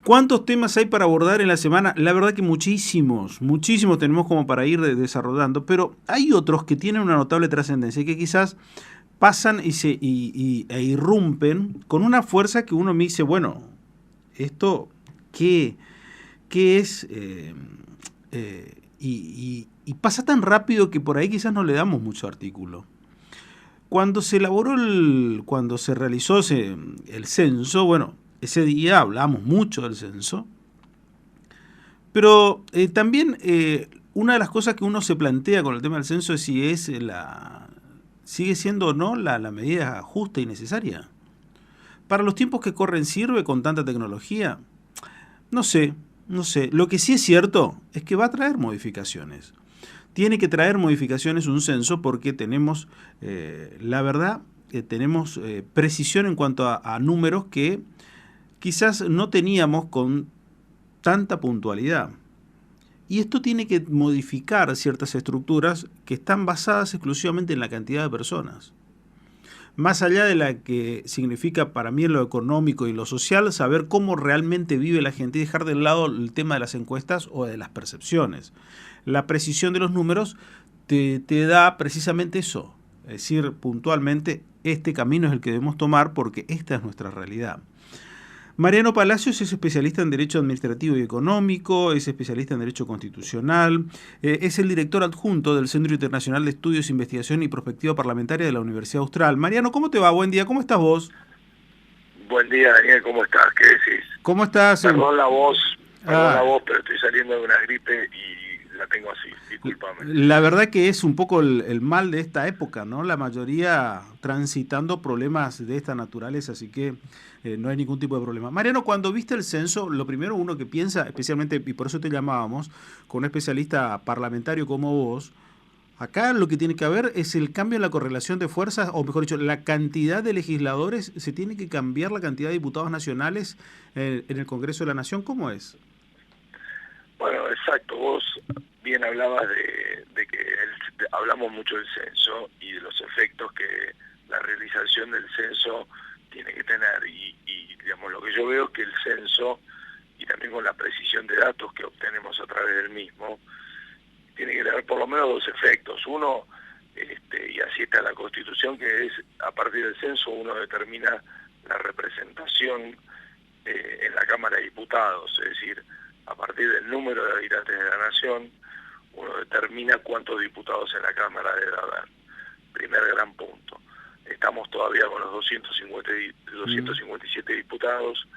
¿Cuántos temas hay para abordar en la semana? La verdad que muchísimos, muchísimos tenemos como para ir desarrollando, pero hay otros que tienen una notable trascendencia y que quizás pasan e irrumpen con una fuerza que uno me dice, bueno, esto, ¿qué, qué es? Y pasa tan rápido que por ahí quizás no le damos mucho artículo. Cuando se elaboró cuando se realizó el censo, bueno, ese día hablamos mucho del censo, pero también una de las cosas que uno se plantea con el tema del censo es si sigue siendo o no la medida justa y necesaria. Para los tiempos que corren, ¿sirve con tanta tecnología? No sé, no sé. Lo que sí es cierto es que va a traer modificaciones. Tiene que traer modificaciones un censo porque tenemos, la verdad, tenemos precisión en cuanto a números que quizás no teníamos con tanta puntualidad. Y esto tiene que modificar ciertas estructuras que están basadas exclusivamente en la cantidad de personas. Más allá de la que significa para mí en lo económico y lo social, saber cómo realmente vive la gente y dejar de lado el tema de las encuestas o de las percepciones. La precisión de los números te da precisamente eso, es decir, puntualmente, este camino es el que debemos tomar porque esta es nuestra realidad. Mariano Palacios es especialista en Derecho Administrativo y Económico, es especialista en Derecho Constitucional, es el director adjunto del Centro Internacional de Estudios, Investigación y Prospectiva Parlamentaria de la Universidad Austral. Mariano, ¿cómo te va? Buen día, ¿cómo estás vos? Buen día, Daniel, ¿cómo estás? ¿Qué decís? ¿Cómo estás? Perdón la voz, pero estoy saliendo de una gripe y la tengo así, discúlpame. La verdad que es un poco el mal de esta época, ¿no? La mayoría transitando problemas de esta naturaleza, así que no hay ningún tipo de problema. Mariano, cuando viste el censo, lo primero uno que piensa, especialmente, y por eso te llamábamos, con un especialista parlamentario como vos, acá lo que tiene que haber es el cambio en la correlación de fuerzas, o mejor dicho, la cantidad de legisladores, se tiene que cambiar la cantidad de diputados nacionales en el Congreso de la Nación, ¿cómo es? Bueno, exacto, vos bien hablabas de que hablamos mucho del censo y de los efectos que la realización del censo tiene que tener y digamos, lo que yo veo es que el censo, y también con la precisión de datos que obtenemos a través del mismo, tiene que tener por lo menos dos efectos. Uno, y así está la Constitución, que es a partir del censo uno determina la representación en la Cámara de Diputados, es decir, a partir del número de habitantes de la Nación, uno determina cuántos diputados en la Cámara debe haber. Primer gran punto. Estamos todavía con los 257 diputados,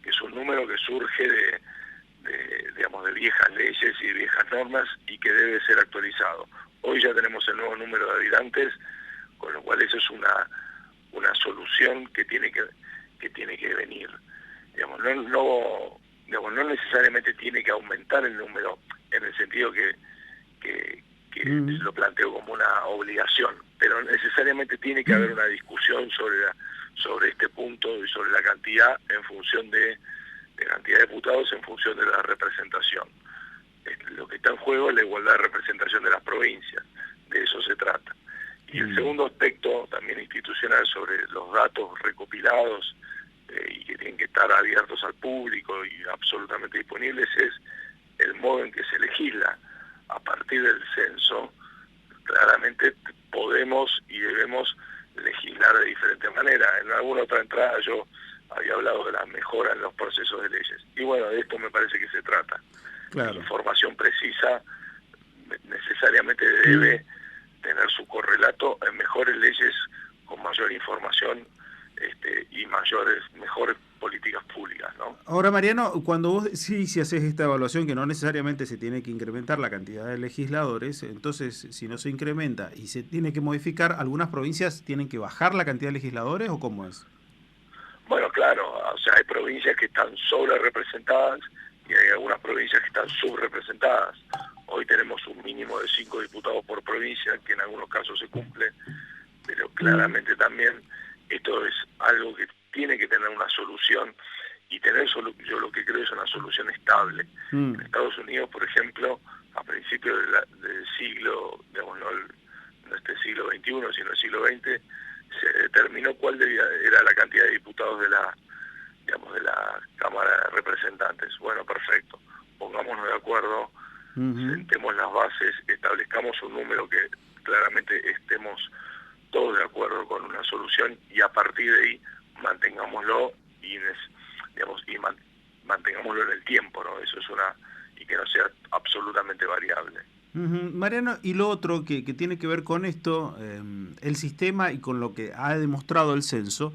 que es un número que surge digamos, de viejas leyes y de viejas normas y que debe ser actualizado. Hoy ya tenemos el nuevo número de habitantes, con lo cual eso es una solución que tiene que venir. Digamos, no necesariamente tiene que aumentar el número, en el sentido que lo planteo como una obligación, pero necesariamente tiene que haber una discusión sobre este punto y sobre la cantidad en función de cantidad de diputados en función de la representación. Lo que está en juego es la igualdad de representación de las provincias, de eso se trata. Y el segundo aspecto también institucional sobre los datos recopilados y que tienen que estar abiertos al público y absolutamente disponibles es el modo en que se legisla. A partir del censo, claramente podemos y debemos legislar de diferente manera. En alguna otra entrada yo había hablado de la mejora en los procesos de leyes. Y bueno, de esto me parece que se trata. Claro. La información precisa necesariamente debe tener su correlato en mejores leyes con mayor información y mejores políticas públicas, ¿no? Ahora, Mariano, cuando vos si haces esta evaluación que no necesariamente se tiene que incrementar la cantidad de legisladores, entonces si no se incrementa y se tiene que modificar, ¿algunas provincias tienen que bajar la cantidad de legisladores o cómo es? Bueno, claro, o sea, hay provincias que están sobre representadas y hay algunas provincias que están subrepresentadas. Hoy tenemos un mínimo de 5 diputados por provincia, que en algunos casos se cumple, pero claramente también esto es algo que tiene que tener una solución y yo lo que creo es una solución estable. En Estados Unidos, por ejemplo, a principios del siglo, digamos, no este siglo XXI, sino el siglo XX, se determinó cuál era la cantidad de diputados de la Cámara de Representantes. habitantes. Bueno, perfecto, pongámonos de acuerdo, sentemos las bases, establezcamos un número que claramente estemos todos de acuerdo con una solución, y a partir de ahí mantengámoslo mantengámoslo en el tiempo, ¿no? Eso es y que no sea absolutamente variable. Mariano, y lo otro que tiene que ver con esto, el sistema y con lo que ha demostrado el censo,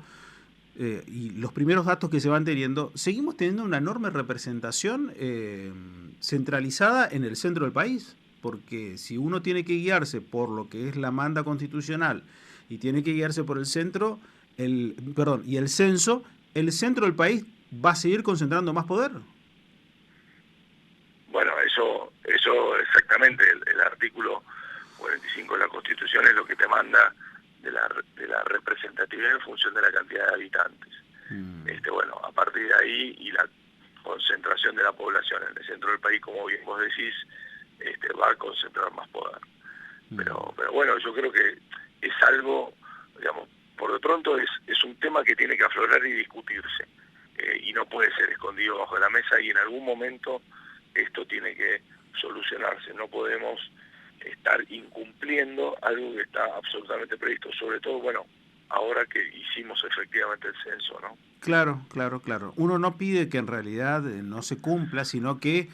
y los primeros datos que se van teniendo, seguimos teniendo una enorme representación centralizada en el centro del país, porque si uno tiene que guiarse por lo que es la manda constitucional y tiene que guiarse por el centro, y el censo, el centro del país va a seguir concentrando más poder. Bueno, eso exactamente, el artículo 45 de la Constitución es lo que te manda de la representatividad en función de la cantidad de habitantes. Bueno, a partir de ahí, y la concentración de la población en el centro del país, como bien vos decís, va a concentrar más poder. Pero bueno, yo creo que es algo, digamos, por de pronto es un tema que tiene que aflorar y discutirse, y no puede ser escondido bajo la mesa, y en algún momento esto tiene que solucionarse. No podemos estar incumpliendo algo que está absolutamente previsto, sobre todo, bueno, ahora que hicimos efectivamente el censo, ¿no? Claro. Uno no pide que en realidad no se cumpla, sino que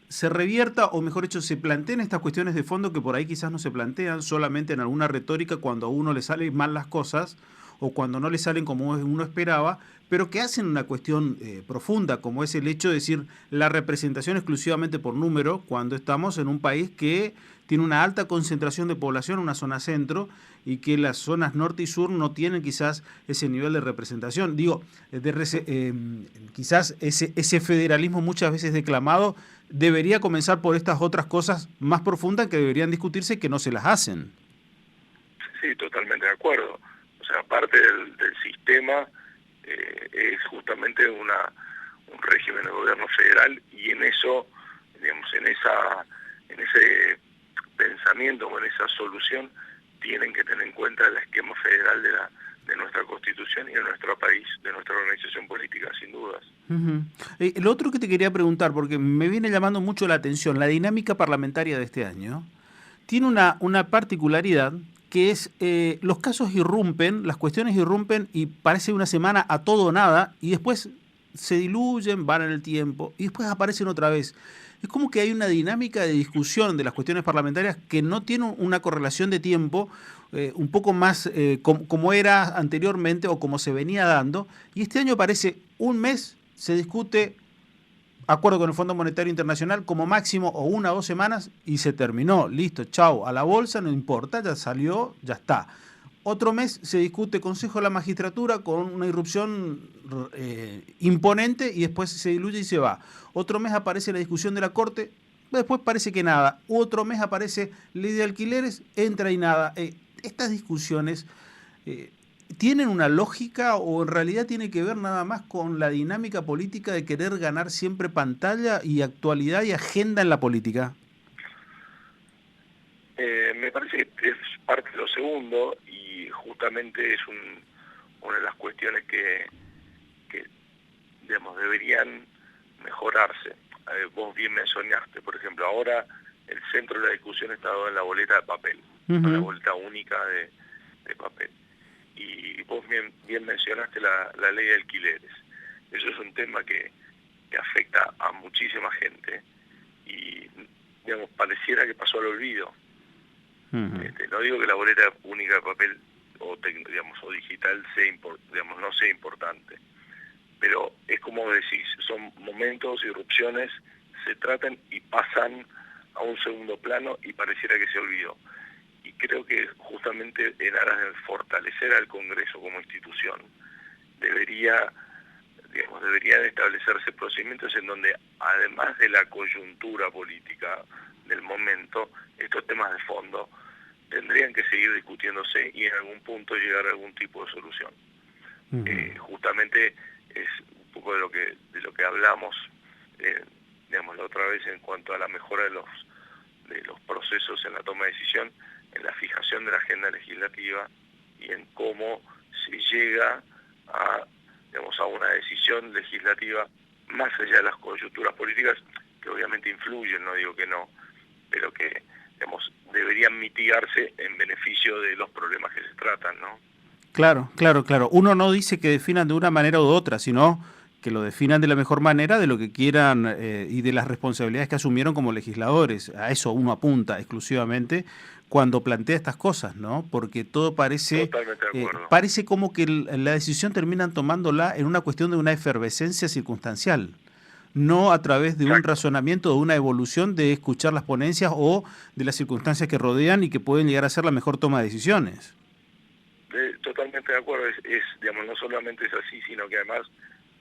se revierta, o mejor dicho, se planteen estas cuestiones de fondo que por ahí quizás no se plantean, solamente en alguna retórica cuando a uno le salen mal las cosas o cuando no le salen como uno esperaba, pero que hacen una cuestión profunda, como es el hecho de decir la representación exclusivamente por número, cuando estamos en un país que tiene una alta concentración de población, una zona centro, y que las zonas norte y sur no tienen quizás ese nivel de representación. Digo, quizás ese federalismo muchas veces declamado debería comenzar por estas otras cosas más profundas que deberían discutirse y que no se las hacen. Sí, totalmente de acuerdo. O sea, parte del sistema es justamente un régimen de gobierno federal, y en eso, digamos, en ese pensamiento o en esa solución tienen que tener en cuenta el esquema federal de nuestra Constitución y de nuestro país, de nuestra organización política, sin dudas. Lo otro que te quería preguntar, porque me viene llamando mucho la atención, la dinámica parlamentaria de este año tiene una particularidad, que es los casos irrumpen, las cuestiones irrumpen y parece una semana a todo o nada, y después se diluyen, van en el tiempo y después aparecen otra vez. Es como que hay una dinámica de discusión de las cuestiones parlamentarias que no tiene una correlación de tiempo un poco más como era anteriormente o como se venía dando, y este año parece un mes se discute acuerdo con el Fondo Monetario Internacional como máximo, o 1 o 2 semanas, y se terminó, listo, chau, a la bolsa, no importa, ya salió, ya está. Otro mes se discute Consejo de la Magistratura con una irrupción imponente, y después se diluye y se va. Otro mes aparece la discusión de la Corte, después parece que nada. Otro mes aparece ley de alquileres, entra y nada. Estas discusiones ¿tienen una lógica, o en realidad tiene que ver nada más con la dinámica política de querer ganar siempre pantalla y actualidad y agenda en la política? Me parece que es parte de lo segundo, y justamente es una de las cuestiones que digamos, deberían mejorarse. Vos bien mencionaste, por ejemplo, ahora el centro de la discusión está en la boleta de papel, en la boleta única de papel. Y vos bien mencionaste la ley de alquileres. Eso es un tema que afecta a muchísima gente, y digamos, pareciera que pasó al olvido. No digo que la boleta única de papel o digital no sea importante, pero es como decís, son momentos, irrupciones, se tratan y pasan a un segundo plano y pareciera que se olvidó. Y creo que justamente en aras de fortalecer al Congreso como institución, deberían establecerse procedimientos en donde, además de la coyuntura política del momento, estos temas de fondo tendrían que seguir discutiéndose y en algún punto llegar a algún tipo de solución. Justamente es un poco de lo que hablamos la otra vez en cuanto a la mejora de los procesos en la toma de decisión, en la fijación de la agenda legislativa y en cómo se llega a una decisión legislativa más allá de las coyunturas políticas, que obviamente influyen, no digo que no, pero que, digamos, deberían mitigarse en beneficio de los problemas que se tratan, ¿no? Claro, claro, claro. Uno no dice que definan de una manera u otra, sino que lo definan de la mejor manera, de lo que quieran y de las responsabilidades que asumieron como legisladores. A eso uno apunta exclusivamente cuando plantea estas cosas, ¿no? Porque todo Totalmente de acuerdo. parece como que la decisión terminan tomándola en una cuestión de una efervescencia circunstancial, no a través de un Exacto. razonamiento, de una evolución de escuchar las ponencias o de las circunstancias que rodean y que pueden llegar a ser la mejor toma de decisiones. Totalmente de acuerdo, digamos, no solamente es así, sino que además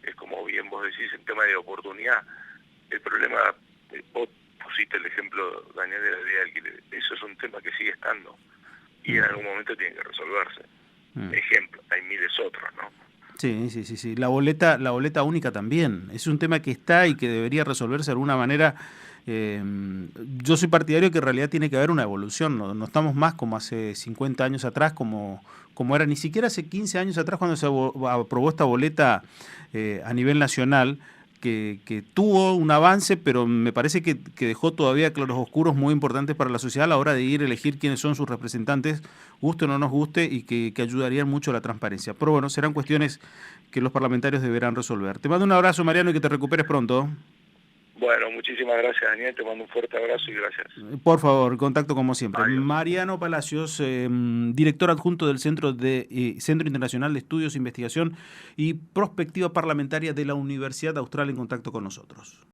es como bien vos decís, el tema de oportunidad. El problema, vos pusiste el ejemplo, Daniel, de la ley de alquiler, eso es un tema que sigue estando y en algún momento tiene que resolverse. Ejemplo, hay miles otros, ¿no? Sí, sí, sí, sí. La boleta única también. Es un tema que está y que debería resolverse de alguna manera. Yo soy partidario que en realidad tiene que haber una evolución. No estamos más como hace 50 años atrás, como era, ni siquiera hace 15 años atrás cuando se aprobó esta boleta a nivel nacional, que tuvo un avance, pero me parece que dejó todavía claros oscuros muy importantes para la sociedad a la hora de ir a elegir quiénes son sus representantes, guste o no nos guste, y que ayudarían mucho a la transparencia. Pero bueno, serán cuestiones que los parlamentarios deberán resolver. Te mando un abrazo, Mariano, y que te recuperes pronto. Bueno, muchísimas gracias, Daniel, te mando un fuerte abrazo y gracias. Por favor, contacto como siempre. Adiós. Mariano Palacios, director adjunto del Centro Internacional de Estudios, Investigación y Prospectiva Parlamentaria de la Universidad Austral, en contacto con nosotros.